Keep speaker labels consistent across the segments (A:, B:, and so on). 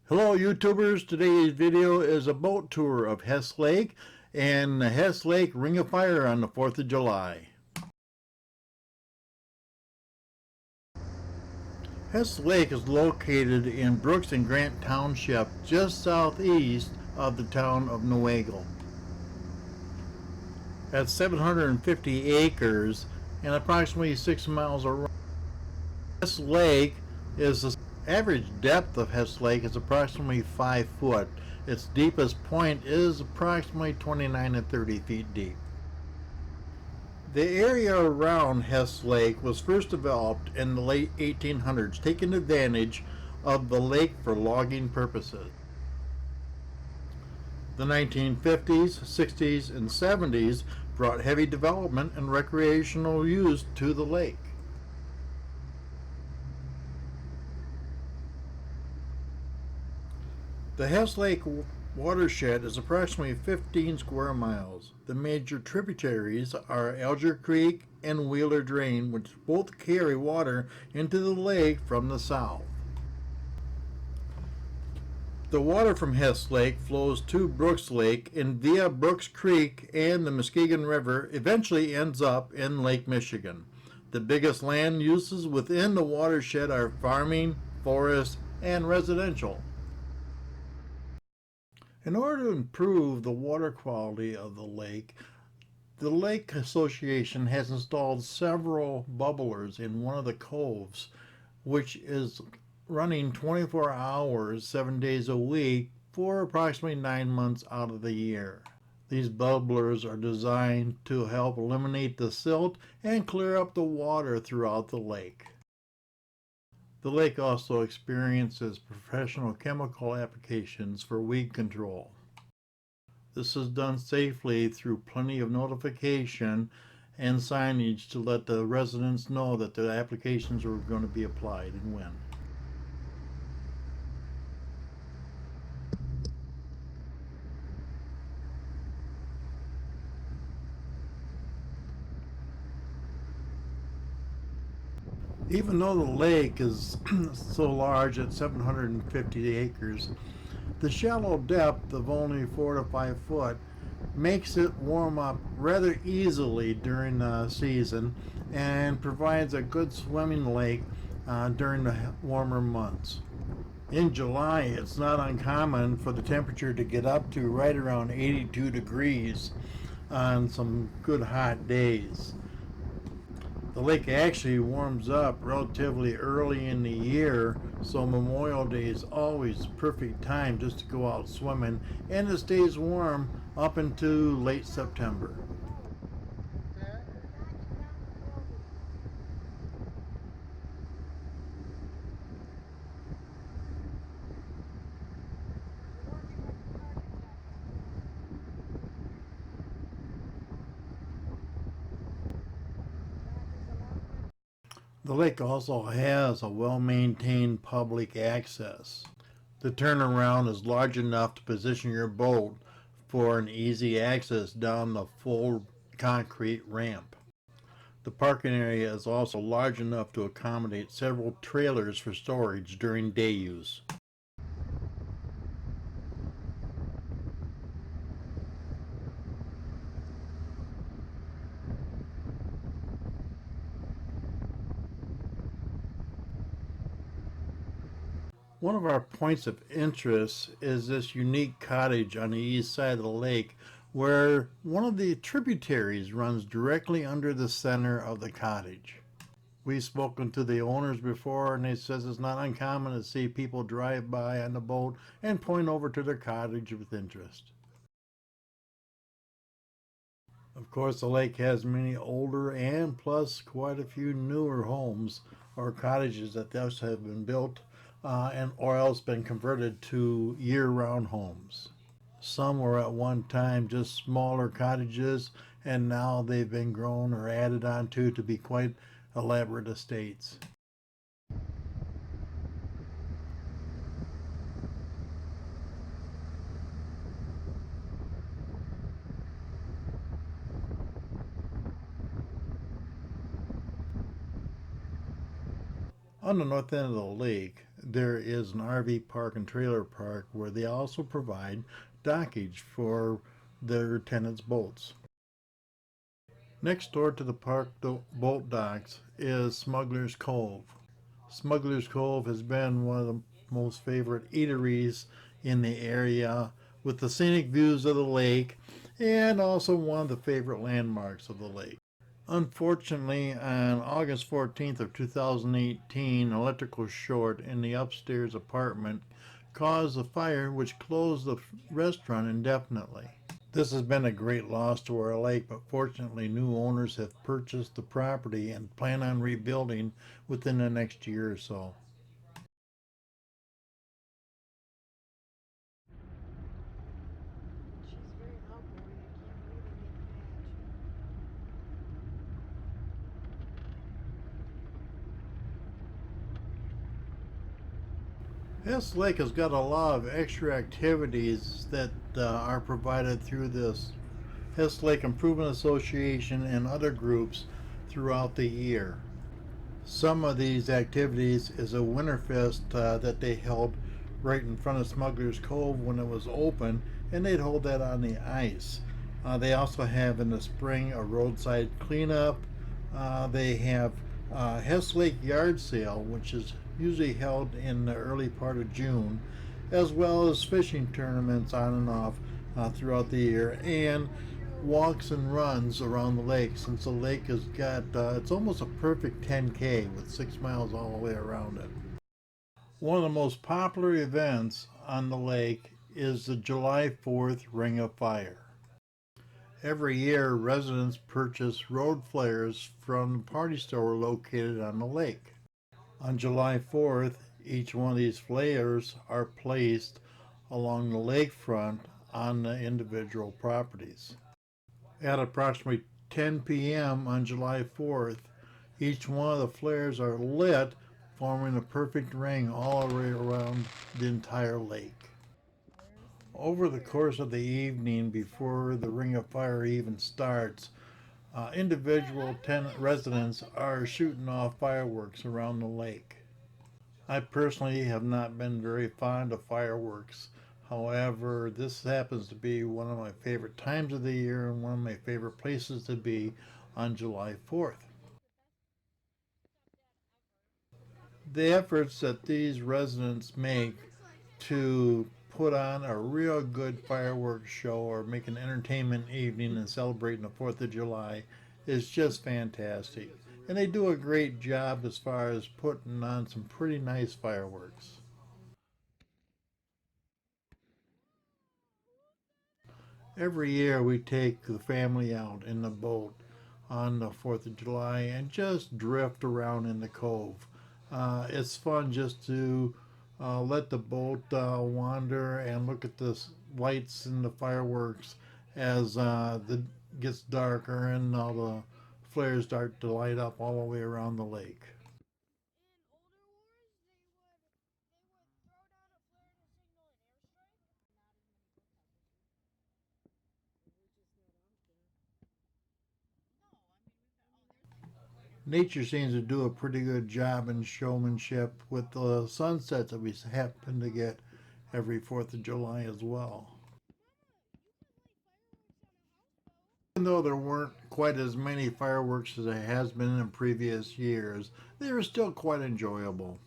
A: Hello YouTubers, today's video is a boat tour of Hess Lake and the Hess Lake Ring of Fire on the 4th of July. Hess Lake is located in Brooks and Grant Township just southeast of the town of Newaygo. At 750 acres and approximately 6 miles around. Hess Lake is the average depth of Hess Lake is approximately 5 foot. Its deepest point is approximately 29 to 30 feet deep. The area around Hess Lake was first developed in the late 1800s, taking advantage of the lake for logging purposes. The 1950s, 60s, and 70s brought heavy development and recreational use to the lake. The Hess Lake Watershed is approximately 15 square miles. The major tributaries are Alger Creek and Wheeler Drain, which both carry water into the lake from the south. The water from Hess Lake flows to Brooks Lake and via Brooks Creek and the Muskegon River eventually ends up in Lake Michigan. The biggest land uses within the watershed are farming, forest, and residential. In order to improve the water quality of the Lake Association has installed several bubblers in one of the coves, which is running 24 hours, 7 days a week for approximately 9 months out of the year. These bubblers are designed to help eliminate the silt and clear up the water throughout the lake. The lake also experiences professional chemical applications for weed control. This is done safely through plenty of notification and signage to let the residents know that the applications are going to be applied and when. Even though the lake is so large at 750 acres, the shallow depth of only 4 to 5 foot makes it warm up rather easily during the season and provides a good swimming lake during the warmer months. In July, it's not uncommon for the temperature to get up to right around 82 degrees on some good hot days. The lake actually warms up relatively early in the year, so Memorial Day is always the perfect time just to go out swimming, and it stays warm up into late September. The lake also has a well-maintained public access. The turnaround is large enough to position your boat for an easy access down the full concrete ramp. The parking area is also large enough to accommodate several trailers for storage during day use. One of our points of interest is this unique cottage on the east side of the lake where one of the tributaries runs directly under the center of the cottage. We've spoken to the owners before and they says it's not uncommon to see people drive by on the boat and point over to their cottage with interest. Of course, the lake has many older and plus quite a few newer homes or cottages that thus have been built or else been converted to year-round homes. Some were at one time just smaller cottages, and now they've been grown or added onto to be quite elaborate estates. On the north end of the lake, there is an RV park and trailer park where they also provide dockage for their tenants' boats. Next door to the park boat docks is Smuggler's Cove. Smuggler's Cove has been one of the most favorite eateries in the area, with the scenic views of the lake and also one of the favorite landmarks of the lake. Unfortunately, on August 14th of 2018, an electrical short in the upstairs apartment caused a fire which closed the restaurant indefinitely. This has been a great loss to our lake, but fortunately new owners have purchased the property and plan on rebuilding within the next year or so. Hess Lake has got a lot of extra activities that are provided through this Hess Lake Improvement Association and other groups throughout the year. Some of these activities is a Winterfest that they held right in front of Smuggler's Cove when it was open, and they'd hold that on the ice. They also have in the spring a roadside cleanup. They have Hess Lake Yard Sale, which is usually held in the early part of June, as well as fishing tournaments on and off throughout the year, and walks and runs around the lake, since the lake has got it's almost a perfect 10K with 6 miles all the way around it. One of the most popular events on the lake is the July 4th Ring of Fire. Every year residents purchase road flares from the party store located on the lake. On July 4th, each one of these flares are placed along the lakefront on the individual properties. At approximately 10 p.m. on July 4th, each one of the flares are lit, forming a perfect ring all the way around the entire lake. Over the course of the evening, before the Ring of Fire even starts, individual tenant residents are shooting off fireworks around the lake. I personally have not been very fond of fireworks. However, this happens to be one of my favorite times of the year and one of my favorite places to be on July 4th. The efforts that these residents make to put on a real good fireworks show or make an entertainment evening and celebrating the 4th of July is just fantastic. And they do a great job as far as putting on some pretty nice fireworks. Every year we take the family out in the boat on the 4th of July and just drift around in the cove. It's fun just to let the boat wander and look at the lights and the fireworks as it gets darker and all the flares start to light up all the way around the lake. Nature seems to do a pretty good job in showmanship with the sunsets that we happen to get every 4th of July as well. Even though there weren't quite as many fireworks as there has been in previous years, they were still quite enjoyable.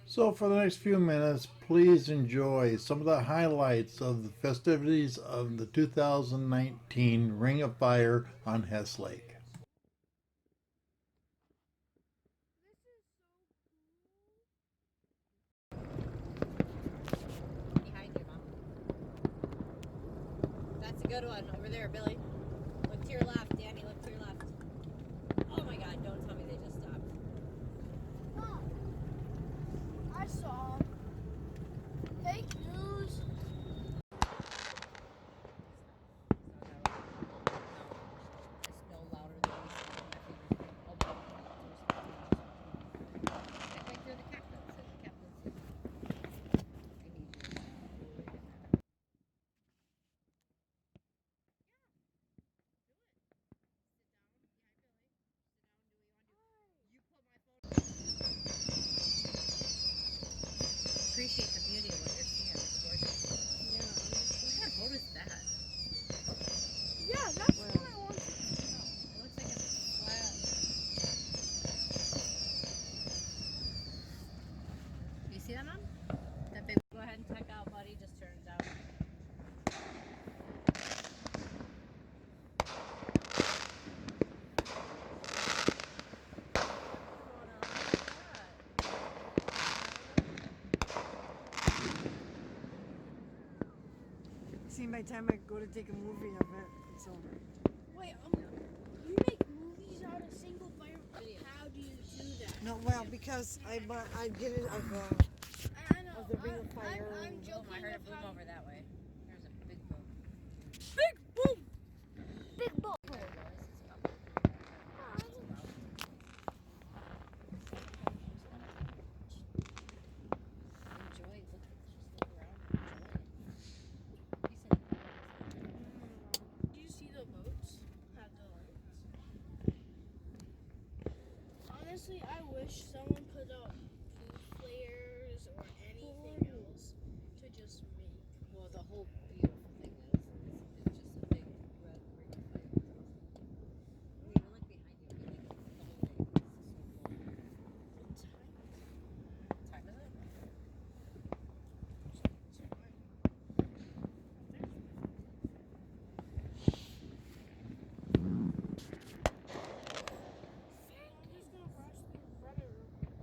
A: So for the next few minutes, please enjoy some of the highlights of the festivities of the 2019 Ring of Fire on Hess Lake.
B: Behind you, Mom. That's a good one. Over there, Billy. Look to your left, Danny. Look to your left. Oh my God, don't tell me they just stopped.
C: Mom, I saw fake news.
B: It's no louder than we say. Oh, no. I think they're the captains. And the captains. I need you.
D: seen by the time I go to take a movie of it, it's over.
C: Wait, you make movies out of single fire? How do you do that?
D: No, well, because I did it of
C: I know.
D: of the Ring of Fire.
C: I'm
B: Oh,
C: joking.
B: I heard a
C: of
B: boom
C: how
B: over that way. There's a big boom.
C: Big boom! Big boom!
B: There it goes. Enjoy. Look, just look around and enjoy it. He said,
C: Do you see the boats? Have the lights? Honestly, I wish someone put up food flares or anything else to just make.
B: well, the whole beautiful thing is, it's just a big red ring of fire. I mean, we look behind you. We think the whole thing is so cool. What time is it?
C: I'm just gonna brush through Reddit real quick.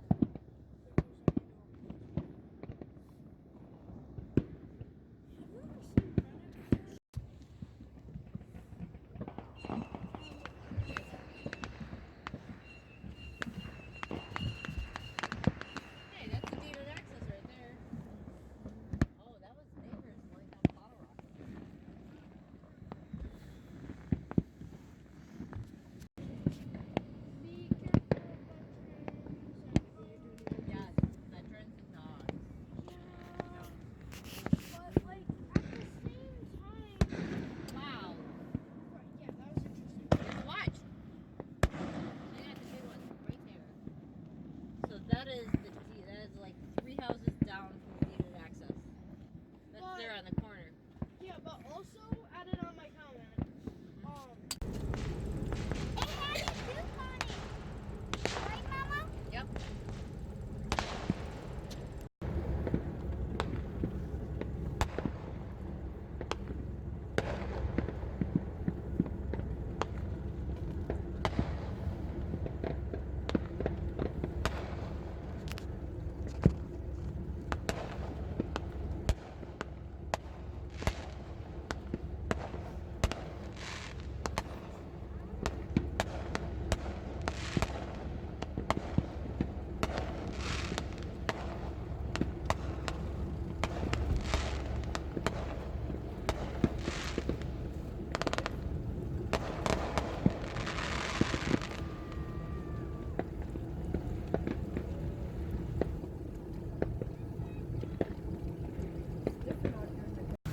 C: Have you ever seen Reddit?
B: Hey, that's the gated access right there. Oh, that was neighbors going down Bottle Rock.
C: Be careful of veterans.
B: Yes, veterans and dogs.
C: But like at the same time.
B: Wow.
C: Right, yeah, that was interesting.
B: Watch. They got the big one right there. So that is that is like 3 houses down from the gated access. That's
C: But-
B: there on the corner.
C: Yeah, but also added on my comment. It had a tooth on it. Right, Mama?
B: Yep.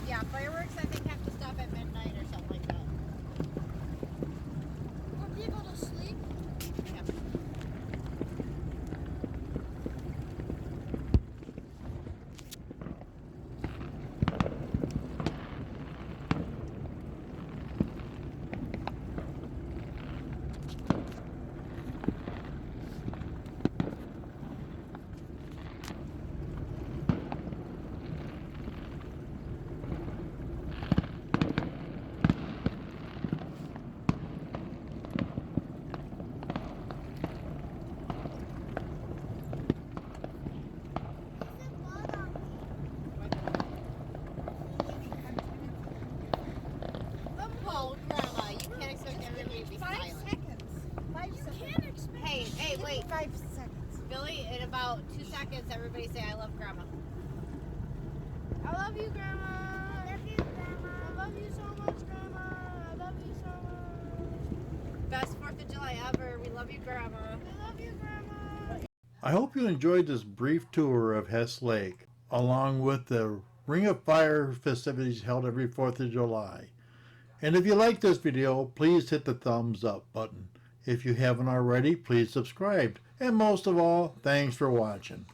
B: Yeah, fireworks I think have to stop at midnight or something like that.
C: For people to sleep.
B: Yeah. Oh, Grandma, you can't expect everybody to be silent.
C: You can't expect.
B: Hey, wait.
D: 5 seconds.
B: Billy, in about 2 seconds, everybody say I love Grandma.
C: I love you, Grandma. I love you, Grandma. I love you so much, Grandma. I love you so much.
B: Best 4th of July ever. We love you, Grandma.
C: I love you, Grandma.
A: I hope you enjoyed this brief tour of Hess Lake, along with the Ring of Fire festivities held every 4th of July. And if you like this video, please hit the thumbs up button. If you haven't already, please subscribe. And most of all, thanks for watching.